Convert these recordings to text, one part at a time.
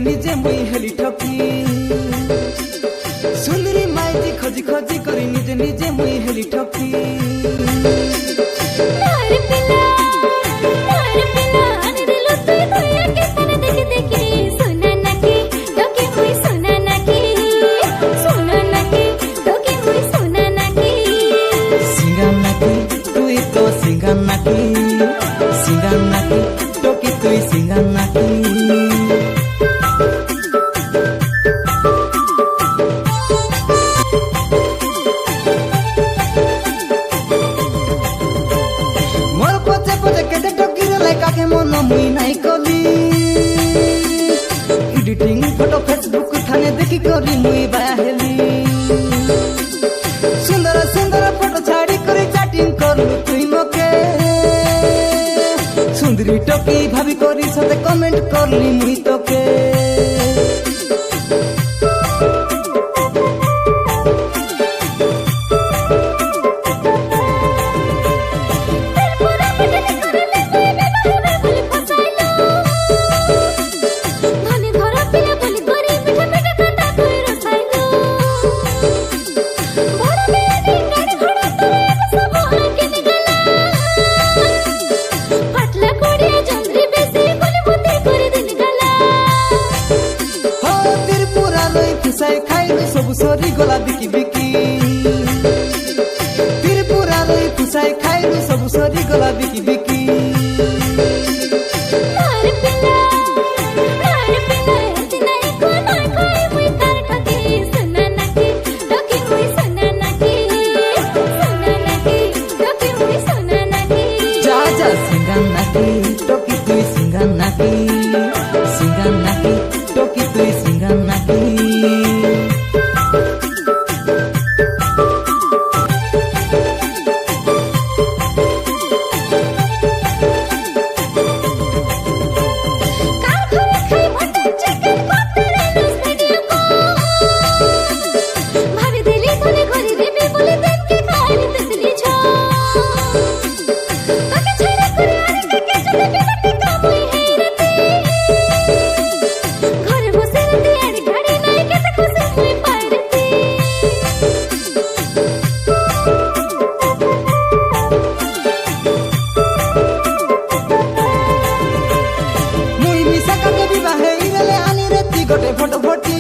निजे मुई हेली ठकी सुंदरी माइजी खोजी खोजी करी निजे निजे मुई हेली ठकी मुई नाई कली एडिटिंग फोटो फेसबुक थाने देखी करी मुई बाहेली सुंदर सुंदर फोटो छाड़ी करी चैटिंग करलु तुई मके सुंदरी टोकी भाभी करी सते कमेंट करली मुई तोके सब सरी गला बिकी बिकी त्रिपुरा लई खुसाई खाइलु सब सरी गला बिकी बिकी जा जा सिंगन नाकी टोकी तुई सिंगन नाकी टोकी तुई सिंगन नाकी गोटे फोटो फोटी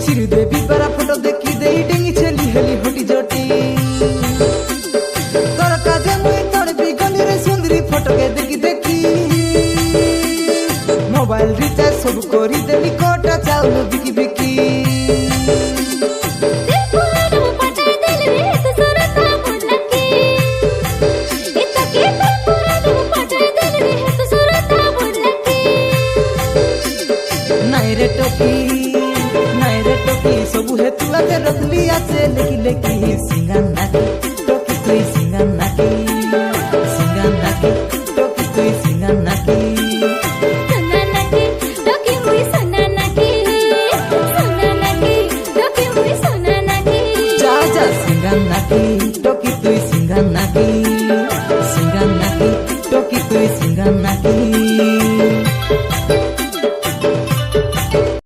श्रीदेवी बरा फोटो देखी दे डेंगी छेली हेली होटी जोटी तोर काजे मुई तोड़ भी गली रे सुंदरी फोटो के देखी देखी मोबाइल रिचार्ज सब करी देली कोटा चाउल बिकी बिकी नाई रे टोकी सबु हे तुला ते रखली आसे लेकी लेकी सिंगन नाकी टोकी तुई सिंगन नाकी टोकी तुई सिंगन नाकी टोकी मुई सोना नाकी टोकी मुई सोना नाकी जा जा सिंगन नाकी टोकी तुई सिंगन नाकी टोकी तुई सिंगन नाकी